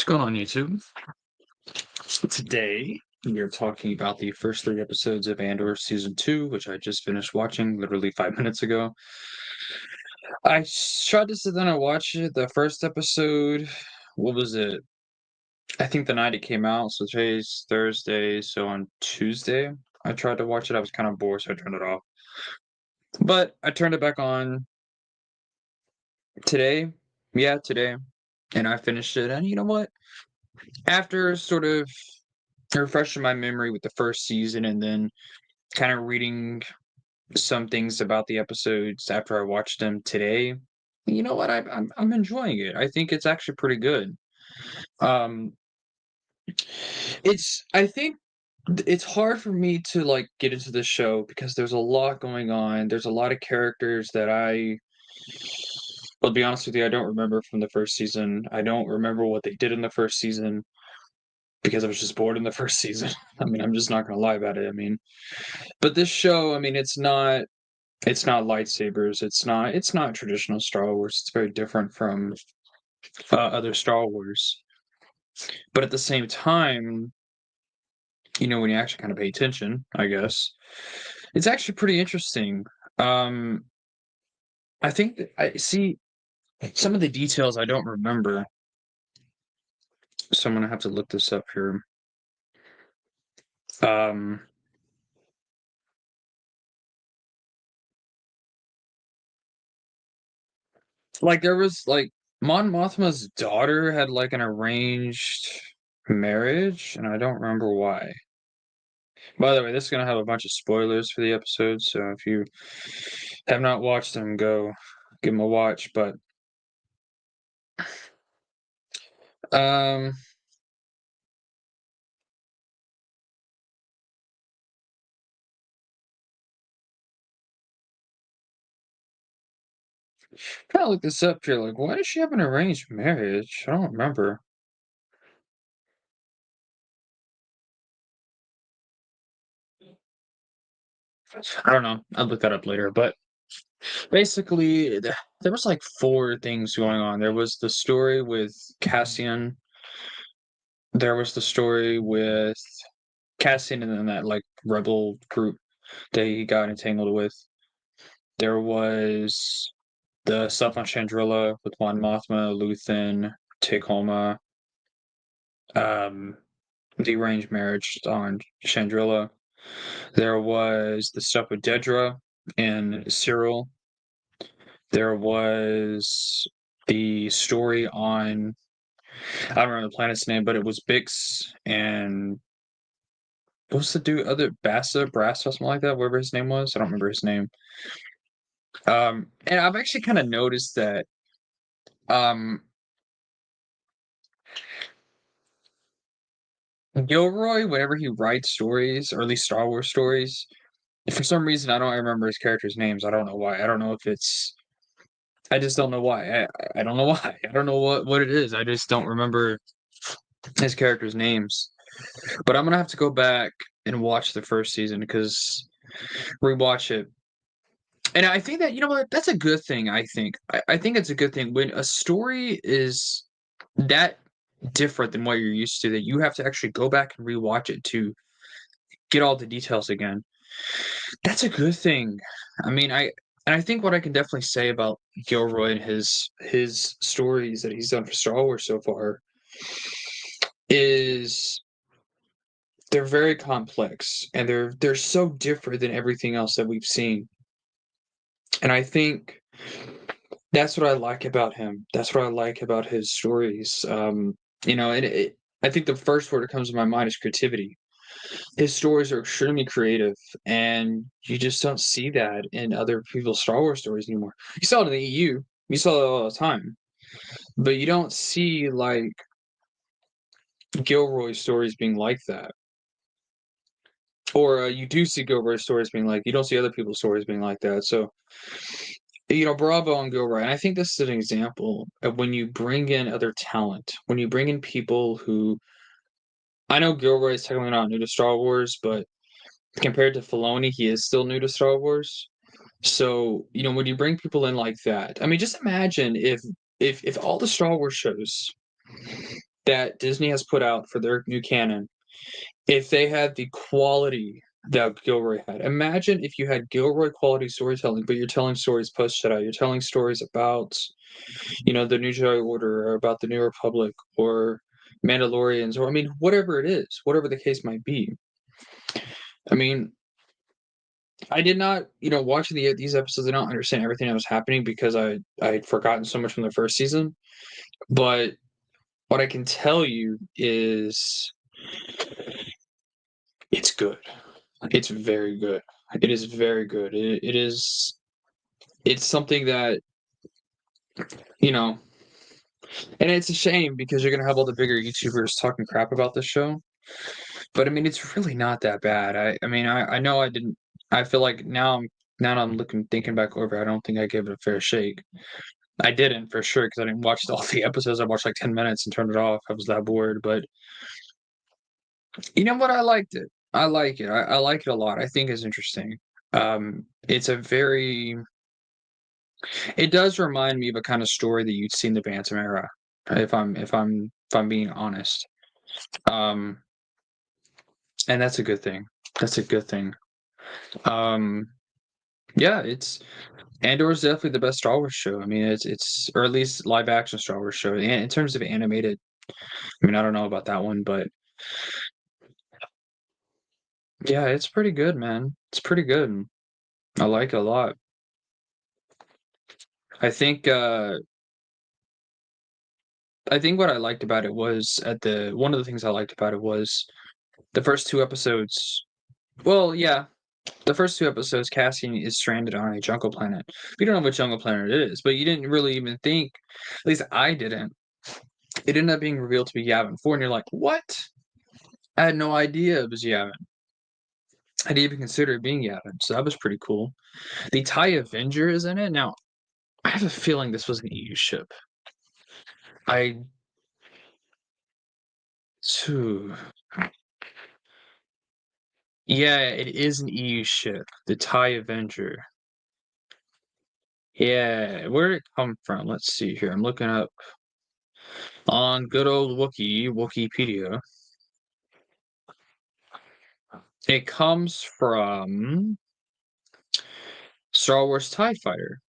Going on YouTube? Today, we are talking about the first three episodes of Andor Season 2, which I just finished watching literally 5 minutes ago. Tried to sit down and watch it. The first episode, what was it? I think the night it came out, so today's Thursday, so on Tuesday, I tried to watch it. I was kind of bored, so I turned it off. But I turned it back on today. Yeah, today. And I finished it. And you know what? After sort of refreshing my memory with the first season and then kind of reading some things about the episodes after I watched them today. You know what? I'm enjoying it. I think it's actually pretty good. Um, I think it's hard for me to like get into the show because there's a lot going on. There's a lot of characters that I'll be honest with you, I don't remember from the first season. I don't remember what they did in the first season because I was just bored in the first season. I mean, I'm just not gonna lie about it. I mean, but this show, I mean, it's not lightsabers. It's not traditional Star Wars. It's very different from other Star Wars. But at the same time, when you actually kind of pay attention, I guess it's actually pretty interesting. Um, I think that I see some of the details I don't remember, so I'm gonna have to look this up here. Um, like there was like Mon Mothma's daughter had like an arranged marriage, and I don't remember why. By the way, this is gonna have a bunch of spoilers for the episode, so if you have not watched them, go give them a watch. But um, trying to look this up here. Like, why does she have an arranged marriage? I don't remember. I don't know. I'll look that up later. But basically, there was like four things going on. There was the story with Cassian. There was the story with Cassian and then that like rebel group that he got entangled with. There was the stuff on Chandrilla with Mon Mothma, Luthen, Take-Homa, um, the arranged marriage on Chandrilla. There was the stuff with Dedra and Cyril. There was the story on I don't remember the planet's name, but it was Bix and what was the dude other Bassa, Brass or something like that, whatever his name was. I don't remember his name. And I've actually kind of noticed that um Gilroy, whenever he writes stories, or at least Star Wars stories, for some reason I don't remember his characters' names. I don't know why. I don't know if it's I just don't know why. I don't know why. I don't know what it is. I just don't remember his characters' names. But I'm gonna have to go back and watch the first season because rewatch it. And I think that you know what, that's a good thing. I think it's a good thing when a story is that different than what you're used to that you have to actually go back and rewatch it to get all the details again. That's a good thing. I mean, I think what I can definitely say about Gilroy and his stories that he's done for Star Wars so far is they're very complex and they're so different than everything else that we've seen. And I think that's what I like about him. That's what I like about his stories. I think the first word that comes to my mind is creativity. His stories are extremely creative, and you just don't see that in other people's Star Wars stories anymore. You saw it in the EU, you saw it all the time, but you don't see like Gilroy's stories being like that. Or you do see Gilroy's stories being like you don't see other people's stories being like that. So bravo on Gilroy. And I think this is an example of when you bring in other talent, when you bring in people who I know Gilroy is technically not new to Star Wars, but compared to Filoni, he is still new to Star Wars. So, when you bring people in like that, I mean, just imagine if all the Star Wars shows that Disney has put out for their new canon, if they had the quality that Gilroy had. Imagine if you had Gilroy quality storytelling, but you're telling stories post Jedi. You're telling stories about, the New Jedi Order or about the New Republic or Mandalorians or I mean, whatever it is, whatever the case might be. I mean, I did not, watching these episodes, I don't understand everything that was happening because I'd forgotten so much from the first season. But what I can tell you is it's good. It's very good. It is very good. It is it's something that, you know, and it's a shame because you're gonna have all the bigger YouTubers talking crap about this show. But I mean, it's really not that bad. I mean, I know I didn't. I feel like now that I'm looking thinking back over, I don't think I gave it a fair shake. I didn't for sure because I didn't watch all the episodes. I watched like 10 minutes and turned it off. I was that bored. But you know what? I liked it. I like it. I like it a lot. I think it's interesting. It's a very. It does remind me of a kind of story that you'd see in the Bantam era. If I'm being honest. Um, and that's a good thing. That's a good thing. Um, yeah, it's Andor is definitely the best Star Wars show. I mean, it's or at least live action Star Wars show. And in terms of animated, I mean, I don't know about that one, but yeah, it's pretty good, man. It's pretty good. I like it a lot. I think uh I think what I liked about it was at the one of the things I liked about it was the first two episodes. Well, yeah, the first two episodes, Cassian is stranded on a jungle planet. We don't know what jungle planet it is, but you didn't really even think, at least I didn't. It ended up being revealed to be Yavin 4, and you're like, what? I had no idea it was Yavin. I didn't even consider it being Yavin, so that was pretty cool. The TIE Avenger is in it. Now, I have a feeling this was an EU ship. I too. Yeah, it is an EU ship, the TIE Avenger. Yeah, where did it come from? Let's see here. I'm looking up on good old Wikipedia. It comes from Star Wars TIE Fighter,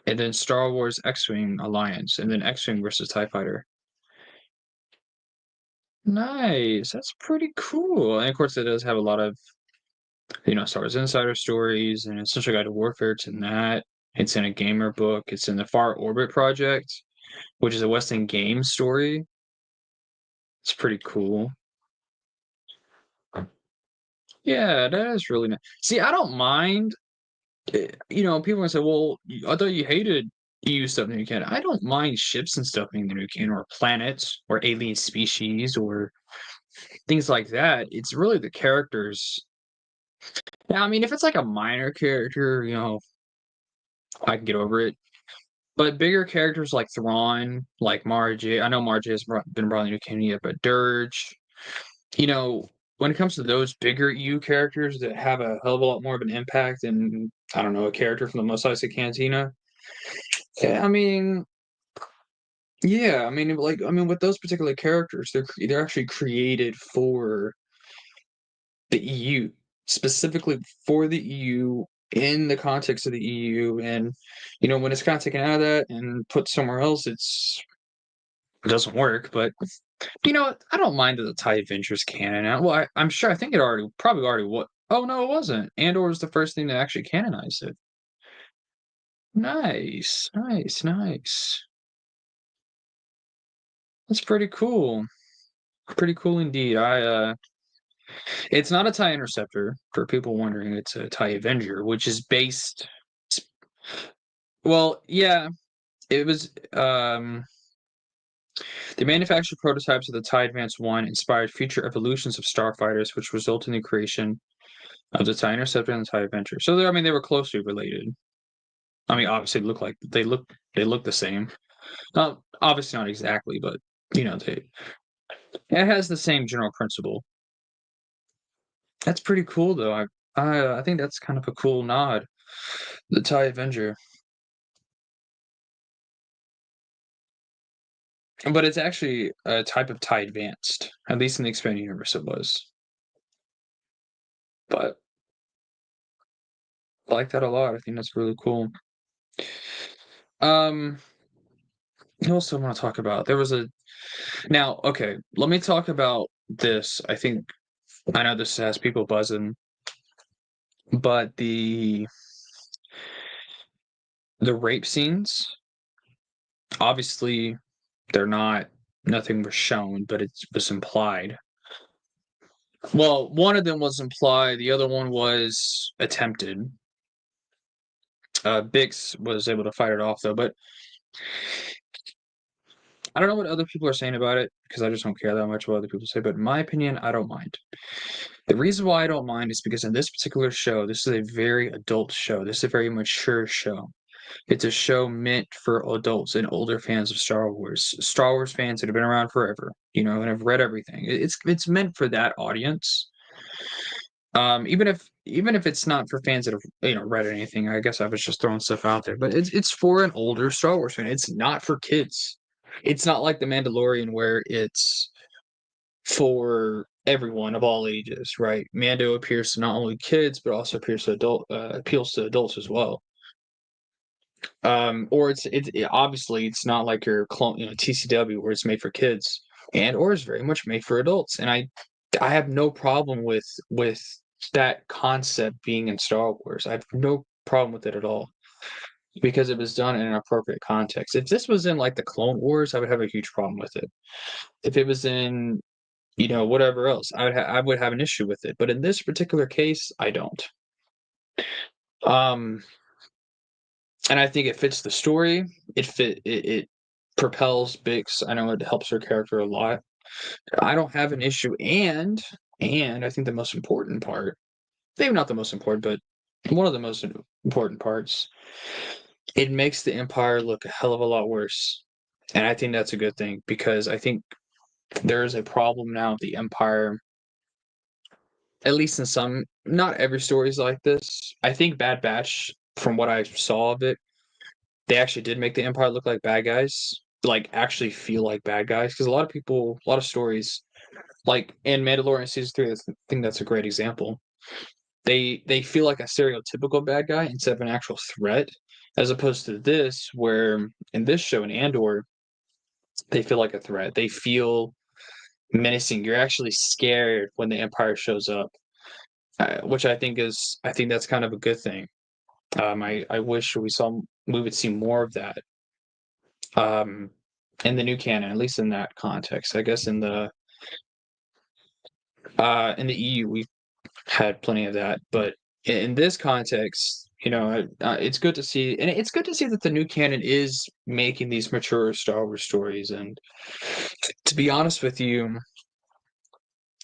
and then Star Wars X-Wing Alliance, and then X-Wing versus TIE Fighter. Nice. That's pretty cool. And of course, it does have a lot of, Star Wars Insider stories and Essential Guide to Warfare. It's in that. It's in a gamer book. It's in the Far Orbit Project, which is a Western game story. It's pretty cool. Yeah, that is really nice. See, I don't mind. People can say, "Well, I thought you hated EU stuff in the new canon." I don't mind ships and stuff being the new canon, or planets, or alien species, or things like that. It's really the characters. Now, I mean, if it's like a minor character, I can get over it. But bigger characters like Thrawn, like Margie, I know Margie has been brought into canon yet, but Dirge, you know, when it comes to those bigger EU characters that have a hell of a lot more of an impact than, I don't know, a character from the Mos Eisley Cantina. Yeah, I mean, yeah, I mean, with those particular characters, they're actually created for the EU, specifically for the EU in the context of the EU, and when it's kind of taken out of that and put somewhere else, it doesn't work. But I don't mind that the TIE Adventures canon now. Well, I'm sure I think it probably already what. Oh no, it wasn't. Andor was the first thing to actually canonize it. Nice, nice, nice. That's pretty cool. Pretty cool indeed. It's not a TIE Interceptor for people wondering. It's a TIE Avenger, which is based. Well, yeah, it was. The manufactured prototypes of the TIE Advance 1 inspired future evolutions of starfighters, which resulted in the creation of the TIE Interceptor and the TIE Avenger. So they were closely related. I mean, obviously, they look the same. Obviously not exactly, but it has the same general principle. That's pretty cool, though. I think that's kind of a cool nod. The TIE Avenger. but it's actually a type of TIE Advanced. At least in the expanded universe, it was. But I like that a lot. I think that's really cool. Um, what else do I want to talk about? There was a now. Okay, let me talk about this. I know this has people buzzing, but the rape scenes, obviously, they're not. Nothing was shown, but it was implied. Well, one of them was implied. The other one was attempted. Bix was able to fight it off though, but I don't know what other people are saying about it because I just don't care that much what other people say. But in my opinion, I don't mind. The reason why I don't mind is because in this particular show, this is a very adult show. This is a very mature show. It's a show meant for adults and older fans of Star Wars. Star Wars fans that have been around forever, and have read everything. It's meant for that audience. Even if it's not for fans that have read anything, I guess I was just throwing stuff out there. But it's for an older Star Wars fan. It's not for kids. It's not like The Mandalorian where it's for everyone of all ages, right? Mando appears to not only kids but also appeals to adults as well. Or obviously it's not like your clone, TCW where it's made for kids, and or is very much made for adults. And I have no problem with that concept being in Star Wars. I have no problem with it at all because it was done in an appropriate context. If this was in like the Clone Wars, I would have a huge problem with it. If it was in whatever else, I would have an issue with it. But in this particular case, I don't. Um, and I think it fits the story. It propels Bix. I know it helps her character a lot. I don't have an issue, and I think the most important part, maybe not the most important, but one of the most important parts, it makes the Empire look a hell of a lot worse. And I think that's a good thing because I think there is a problem now with the Empire, at least in some, not every story is like this. I think Bad Batch, from what I saw of it, they actually did make the Empire look like bad guys, like actually feel like bad guys. Because a lot of people, a lot of stories, like in Mandalorian season 3, I think that's a great example. They feel like a stereotypical bad guy instead of an actual threat, as opposed to this, where in this show in Andor, they feel like a threat. They feel menacing. You're actually scared when the Empire shows up, which I think that's kind of a good thing. I wish we would see more of that um, in the new canon, at least in that context. I guess in the EU we had plenty of that, but in this context, it's good to see, and it's good to see that the new canon is making these mature Star Wars stories. And to be honest with you,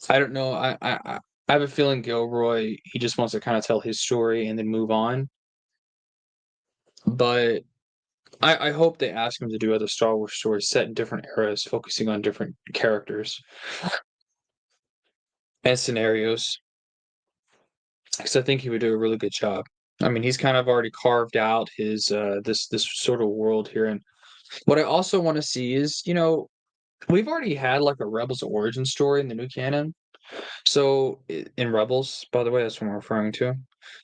I don't know. I have a feeling Gilroy, he just wants to kind of tell his story and then move on. But I hope they ask him to do other Star Wars stories set in different eras, focusing on different characters and scenarios, because I think he would do a really good job. I mean, he's kind of already carved out his this sort of world here. And what I also want to see is, we've already had like a Rebels origin story in the new canon. So in Rebels, by the way, that's what I'm referring to.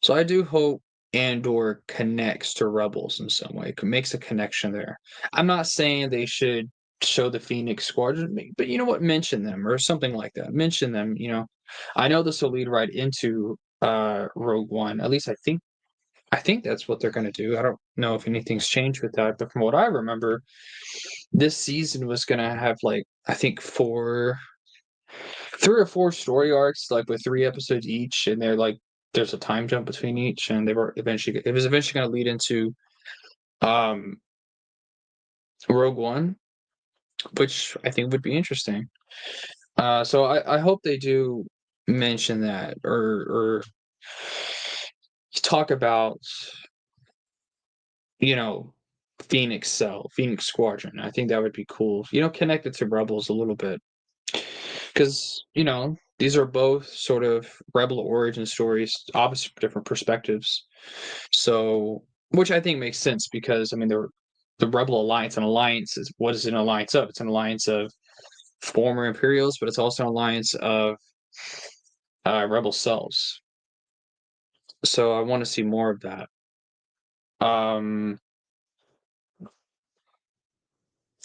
So I do hope Andor connects to Rebels in some way, makes a connection there. I'm not saying they should show the Phoenix Squadron, but you know what? Mention them or something like that. Mention them. I know this will lead right into Rogue One. At least I think that's what they're going to do. I don't know if anything's changed with that, but from what I remember, this season was going to have like I think 3 or 4 story arcs, like with 3 episodes each, and they're like there's a time jump between each, and it was eventually going to lead into um Rogue One, which I think would be interesting. So I hope they do mention that or talk about you know Phoenix Squadron. I think that would be cool. Connected to Rebels a little bit because these are both sort of Rebel origin stories, obviously from different perspectives. So, which I think makes sense because I mean the Rebel Alliance. An alliance is what is an alliance of? It's an alliance of former Imperials, but it's also an alliance of rebel cells. So I want to see more of that. Um,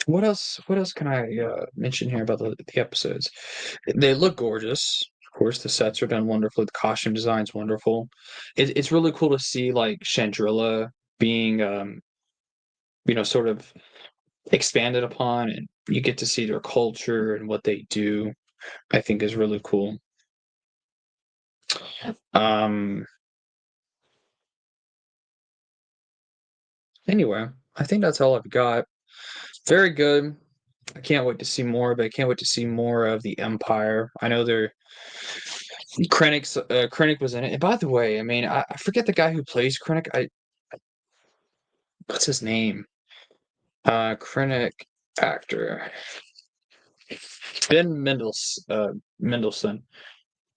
what else? What else can I mention here about the episodes? They look gorgeous. Of course, the sets are done wonderfully. The costume design's wonderful. It's really cool to see like Chandrilla being, sort of expanded upon, and you get to see their culture and what they do. I think is really cool. Um, anyway, I think that's all I've got. Very good. I can't wait to see more, but I can't wait to see more of the Empire. I know Krennic was in it. And by the way, I mean I forget the guy who plays Krennic. What's his name? Krennic actor Mendelsohn.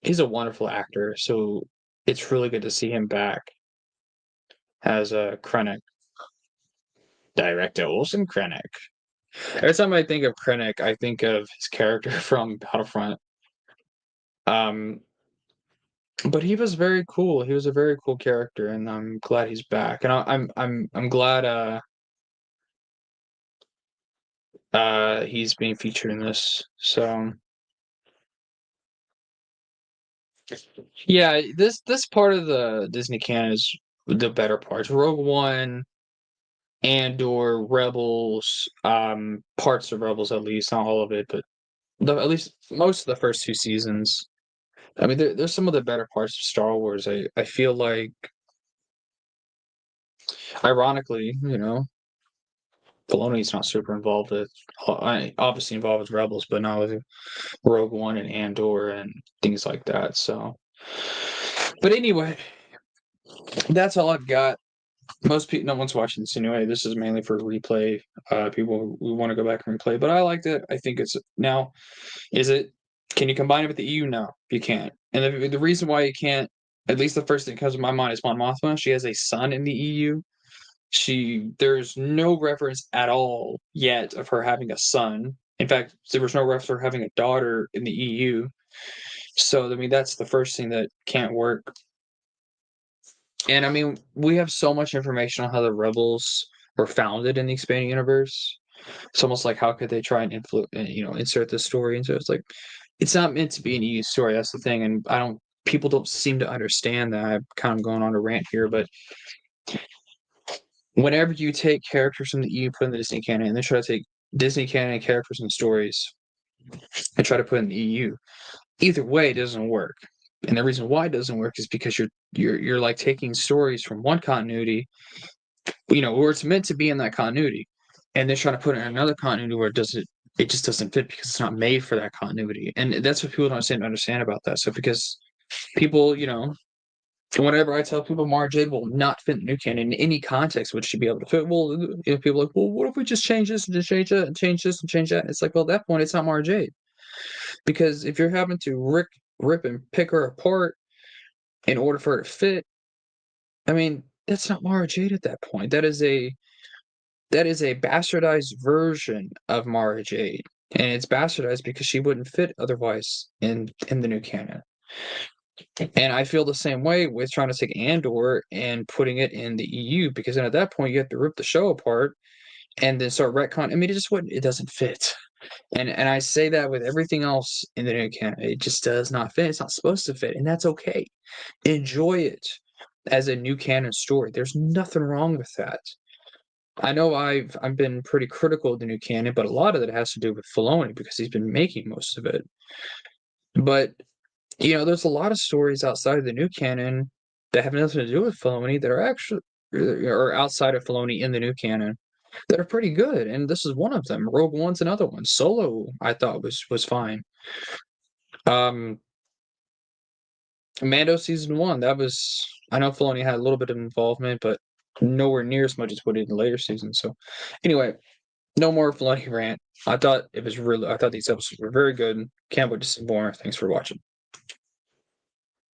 He's a wonderful actor, so it's really good to see him back as a Krennic. Director Olsen Krennic. Every time I think of Krennic, I think of his character from Battlefront. Um, but he was very cool. He was a very cool character, and I'm glad he's back. And I'm glad he's being featured in this. So yeah, this part of the Disney canon is the better parts. Rogue One, Andor, Rebels, parts of Rebels at least, not all of it, but at least most of the first two seasons. I mean, there's some of the better parts of Star Wars. I feel like, ironically, Filoni's not super involved with, obviously involved with Rebels, but not with Rogue One and Andor and things like that. So, but anyway, that's all I've got. Most people, no one's watching this anyway. This is mainly for replay. People who want to go back and replay, but I liked it. I think it's now. Is it? Can you combine it with the EU? No, you can't. And the reason why you can't, at least the first thing that comes to my mind is Mon Mothma. She has a son in the EU. There's no reference at all yet of her having a son. In fact, there was no reference for having a daughter in the EU. So I mean, that's the first thing that can't work. And I mean, we have so much information on how the rebels were founded in the expanding universe. It's almost like how could they try and insert this story into it? It's like it's not meant to be an EU story. That's the thing, and I don't. People don't seem to understand that. I'm kind of going on a rant here, but whenever you take characters from the EU, put in the Disney canon, and then try to take Disney canon characters and stories and try to put in the EU, either way, it doesn't work. And the reason why it doesn't work is because you're like taking stories from one continuity, where it's meant to be in that continuity, and then trying to put it in another continuity where it just doesn't fit because it's not made for that continuity. And that's what people don't seem to understand about that. So because people, whenever I tell people Mara Jade will not fit in the new canon in any context, would she be able to fit? Well, people are like, well, what if we just change this and just change that and change this and change that? And it's like, well, at that point, it's not Mara Jade. Because if you're having to rip and pick her apart in order for her to fit, I mean, that's not Mara Jade at that point. That is a bastardized version of Mara Jade. And it's bastardized because she wouldn't fit otherwise in the new canon. And I feel the same way with trying to take Andor and putting it in the EU, because then at that point you have to rip the show apart and then start retcon. I mean, it doesn't fit. And I say that with everything else in the new canon. It just does not fit. It's not supposed to fit, and that's okay. Enjoy it as a new canon story. There's nothing wrong with that. I know I've been pretty critical of the new canon, but a lot of it has to do with Filoni because he's been making most of it. But there's a lot of stories outside of the new canon that have nothing to do with Filoni that are actually or outside of Filoni in the new canon that are pretty good, and this is one of them. Rogue One's another one. Solo, I thought was fine. Um, Mando season one, that was I know Filoni had a little bit of involvement, but nowhere near as much as what he did in later seasons. So, anyway, no more Filoni rant. I thought these episodes were very good. Can't wait to see more. Thanks for watching.